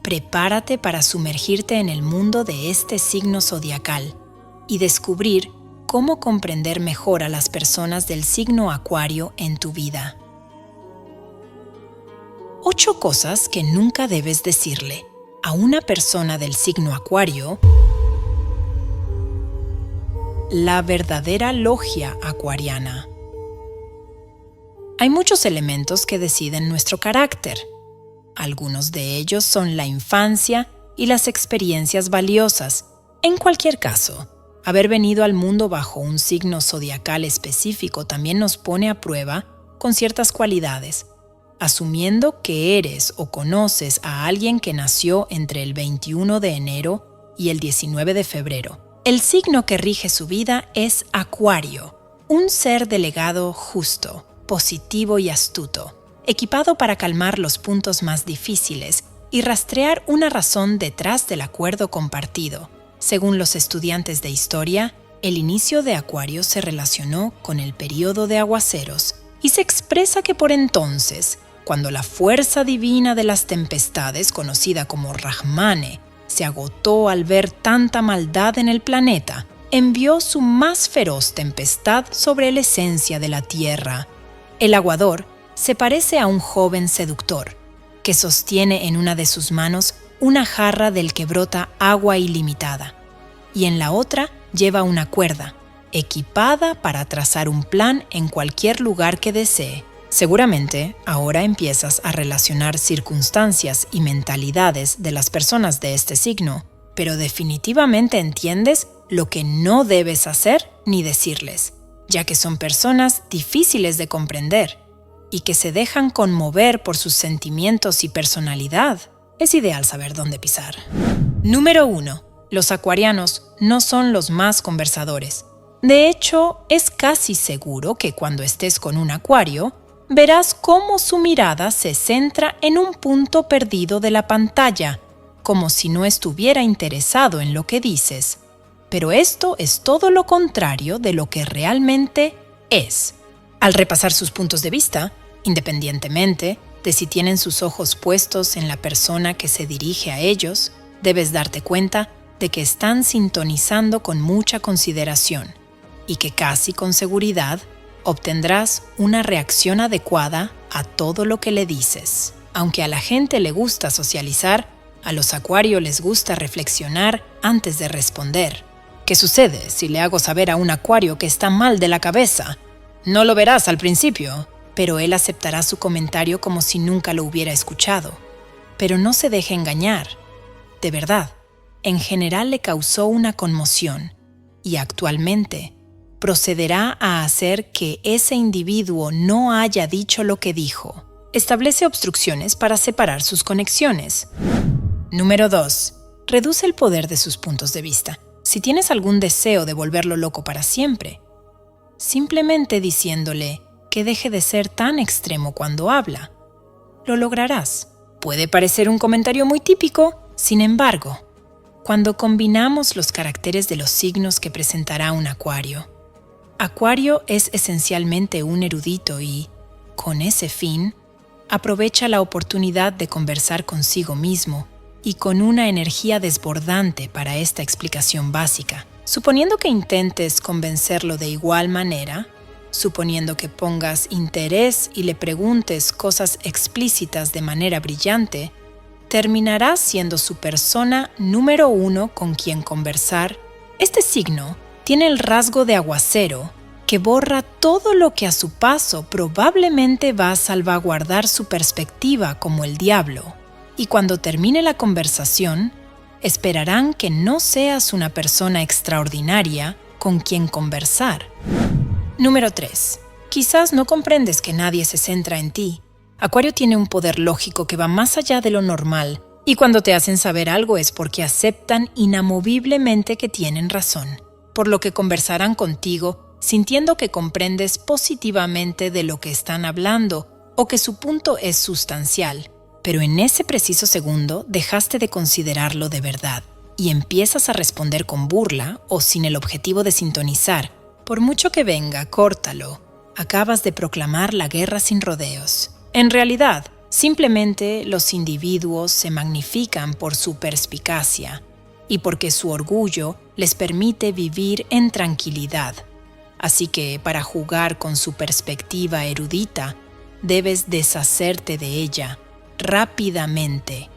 prepárate para sumergirte en el mundo de este signo zodiacal y descubrir cómo comprender mejor a las personas del signo Acuario en tu vida. 8 cosas que nunca debes decirle a una persona del signo Acuario. La verdadera logia acuariana. Hay muchos elementos que deciden nuestro carácter. Algunos de ellos son la infancia y las experiencias valiosas. En cualquier caso, haber venido al mundo bajo un signo zodiacal específico también nos pone a prueba con ciertas cualidades, asumiendo que eres o conoces a alguien que nació entre el 21 de enero y el 19 de febrero. El signo que rige su vida es Acuario, un ser delegado justo, positivo y astuto, equipado para calmar los puntos más difíciles y rastrear una razón detrás del acuerdo compartido. Según los estudiantes de historia, el inicio de Acuario se relacionó con el período de aguaceros y se expresa que por entonces, cuando la fuerza divina de las tempestades, conocida como Rahmane, se agotó al ver tanta maldad en el planeta, envió su más feroz tempestad sobre la esencia de la Tierra. El aguador se parece a un joven seductor, que sostiene en una de sus manos una jarra del que brota agua ilimitada, y en la otra lleva una cuerda, equipada para trazar un plan en cualquier lugar que desee. Seguramente ahora empiezas a relacionar circunstancias y mentalidades de las personas de este signo, pero definitivamente entiendes lo que no debes hacer ni decirles, ya que son personas difíciles de comprender y que se dejan conmover por sus sentimientos y personalidad. Es ideal saber dónde pisar. Número 1. Los acuarianos no son los más conversadores. De hecho, es casi seguro que cuando estés con un acuario, verás cómo su mirada se centra en un punto perdido de la pantalla, como si no estuviera interesado en lo que dices. Pero esto es todo lo contrario de lo que realmente es. Al repasar sus puntos de vista, independientemente de si tienen sus ojos puestos en la persona que se dirige a ellos, debes darte cuenta de que están sintonizando con mucha consideración y que casi con seguridad obtendrás una reacción adecuada a todo lo que le dices. Aunque a la gente le gusta socializar, a los acuarios les gusta reflexionar antes de responder. ¿Qué sucede si le hago saber a un acuario que está mal de la cabeza? No lo verás al principio, pero él aceptará su comentario como si nunca lo hubiera escuchado. Pero no se deje engañar. De verdad, en general le causó una conmoción y actualmente procederá a hacer que ese individuo no haya dicho lo que dijo. Establece obstrucciones para separar sus conexiones. Número 2. Reduce el poder de sus puntos de vista. Si tienes algún deseo de volverlo loco para siempre, simplemente diciéndole que deje de ser tan extremo cuando habla, lo lograrás. Puede parecer un comentario muy típico, sin embargo, cuando combinamos los caracteres de los signos que presentará un acuario, Acuario es esencialmente un erudito y, con ese fin, aprovecha la oportunidad de conversar consigo mismo y con una energía desbordante para esta explicación básica. Suponiendo que intentes convencerlo de igual manera, suponiendo que pongas interés y le preguntes cosas explícitas de manera brillante, terminarás siendo su persona número 1 con quien conversar. Este signo tiene el rasgo de aguacero que borra todo lo que a su paso probablemente va a salvaguardar su perspectiva como el diablo. Y cuando termine la conversación, esperarán que no seas una persona extraordinaria con quien conversar. Número 3. Quizás no comprendes que nadie se centra en ti. Acuario tiene un poder lógico que va más allá de lo normal, y cuando te hacen saber algo es porque aceptan inamoviblemente que tienen razón, por lo que conversarán contigo sintiendo que comprendes positivamente de lo que están hablando o que su punto es sustancial. Pero en ese preciso segundo dejaste de considerarlo de verdad y empiezas a responder con burla o sin el objetivo de sintonizar. Por mucho que venga, córtalo. Acabas de proclamar la guerra sin rodeos. En realidad, Simplemente los individuos se magnifican por su perspicacia y porque su orgullo les permite vivir en tranquilidad. Así que para jugar con su perspectiva erudita, debes deshacerte de ella rápidamente.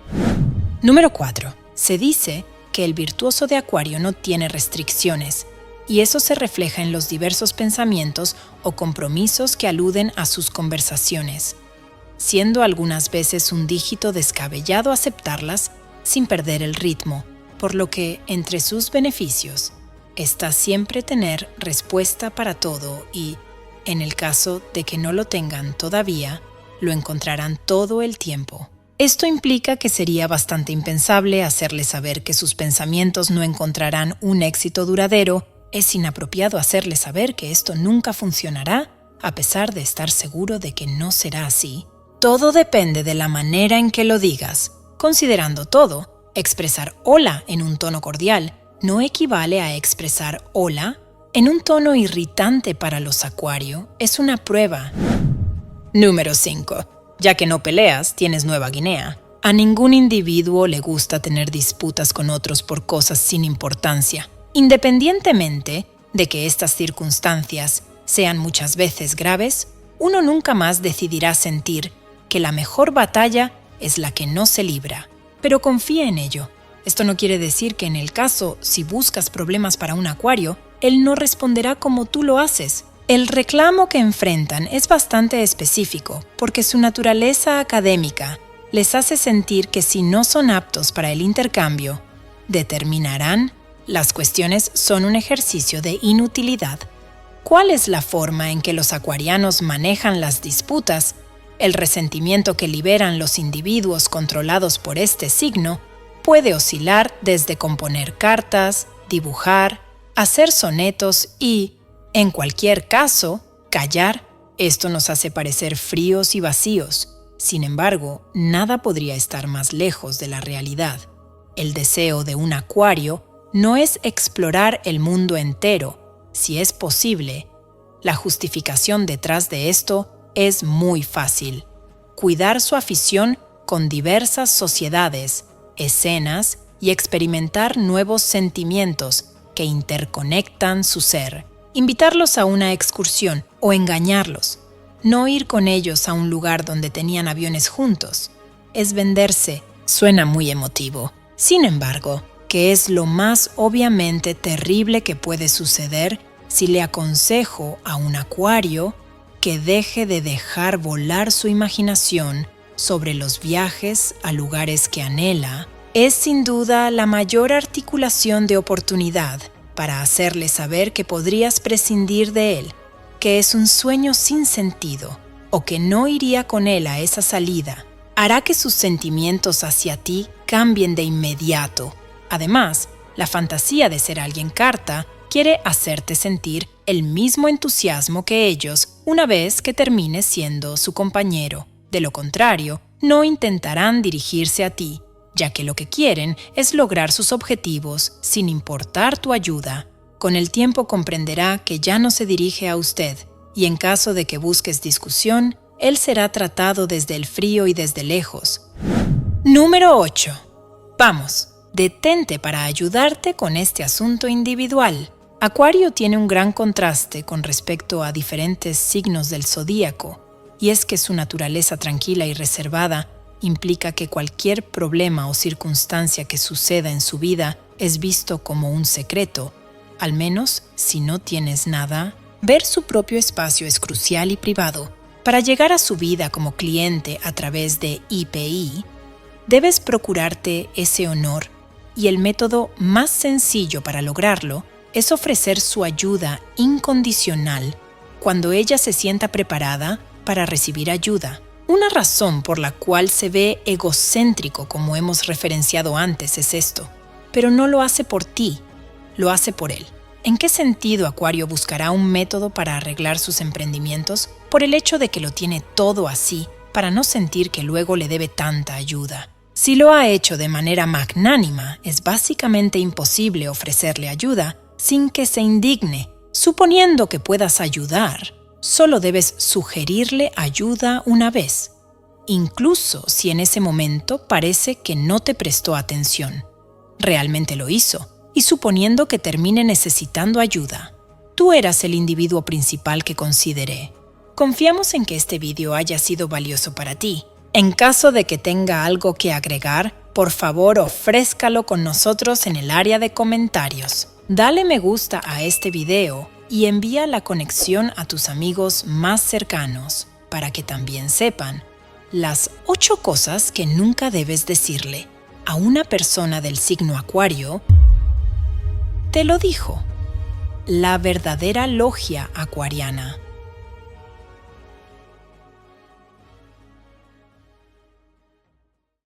Número 4. Se dice que el virtuoso de Acuario no tiene restricciones, y eso se refleja en los diversos pensamientos o compromisos que aluden a sus conversaciones, siendo algunas veces un dígito descabellado aceptarlas sin perder el ritmo, por lo que, entre sus beneficios, está siempre tener respuesta para todo y, en el caso de que no lo tengan todavía, lo encontrarán todo el tiempo. Esto implica que sería bastante impensable hacerles saber que sus pensamientos no encontrarán un éxito duradero. Es inapropiado hacerles saber que esto nunca funcionará, a pesar de estar seguro de que no será así. Todo depende de la manera en que lo digas. Considerando todo, expresar hola en un tono cordial no equivale a expresar hola en un tono irritante para los Acuario. Es una prueba. Número 5. Ya que no peleas, tienes Nueva Guinea. A ningún individuo le gusta tener disputas con otros por cosas sin importancia. Independientemente de que estas circunstancias sean muchas veces graves, uno nunca más decidirá sentir que la mejor batalla es la que no se libra. Pero confía en ello. Esto no quiere decir que en el caso, si buscas problemas para un Acuario, él no responderá como tú lo haces. El reclamo que enfrentan es bastante específico, porque su naturaleza académica les hace sentir que si no son aptos para el intercambio, determinarán. Las cuestiones son un ejercicio de inutilidad. ¿Cuál es la forma en que los acuarianos manejan las disputas? El resentimiento que liberan los individuos controlados por este signo puede oscilar desde componer cartas, dibujar, hacer sonetos y, en cualquier caso, callar. Esto nos hace parecer fríos y vacíos. Sin embargo, nada podría estar más lejos de la realidad. El deseo de un Acuario no es explorar el mundo entero, si es posible. La justificación detrás de esto es muy fácil. Cuidar su afición con diversas sociedades, escenas y experimentar nuevos sentimientos que interconectan su ser. Invitarlos a una excursión o engañarlos. No ir con ellos a un lugar donde tenían aviones juntos. Es venderse. Suena muy emotivo. Sin embargo, que es lo más obviamente terrible que puede suceder si le aconsejo a un Acuario que deje de dejar volar su imaginación sobre los viajes a lugares que anhela, es sin duda la mayor articulación de oportunidad para hacerle saber que podrías prescindir de él, que es un sueño sin sentido, o que no iría con él a esa salida. Hará que sus sentimientos hacia ti cambien de inmediato. Además, la fantasía de ser alguien carta quiere hacerte sentir el mismo entusiasmo que ellos una vez que termines siendo su compañero. De lo contrario, no intentarán dirigirse a ti, ya que lo que quieren es lograr sus objetivos sin importar tu ayuda. Con el tiempo comprenderá que ya no se dirige a usted, y en caso de que busques discusión, él será tratado desde el frío y desde lejos. Número 8. Vamos, detente para ayudarte con este asunto individual. Acuario tiene un gran contraste con respecto a diferentes signos del zodíaco, y es que su naturaleza tranquila y reservada implica que cualquier problema o circunstancia que suceda en su vida es visto como un secreto, al menos si no tienes nada. Ver su propio espacio es crucial y privado. Para llegar a su vida como cliente a través de IPI, debes procurarte ese honor, y el método más sencillo para lograrlo es ofrecer su ayuda incondicional cuando ella se sienta preparada para recibir ayuda. Una razón por la cual se ve egocéntrico, como hemos referenciado antes, es esto. Pero no lo hace por ti, lo hace por él. ¿En qué sentido Acuario buscará un método para arreglar sus emprendimientos? Por el hecho de que lo tiene todo así, para no sentir que luego le debe tanta ayuda. Si lo ha hecho de manera magnánima, es básicamente imposible ofrecerle ayuda sin que se indigne. Suponiendo que puedas ayudar, solo debes sugerirle ayuda una vez. incluso si en ese momento parece que no te prestó atención. Realmente lo hizo, y suponiendo que termine necesitando ayuda, tú eras el individuo principal que consideré. Confiamos en que este video haya sido valioso para ti. En caso de que tenga algo que agregar, por favor ofrézcalo con nosotros en el área de comentarios. Dale me gusta a este video y envía la conexión a tus amigos más cercanos para que también sepan las 8 cosas que nunca debes decirle a una persona del signo Acuario. Te lo dijo la verdadera logia acuariana.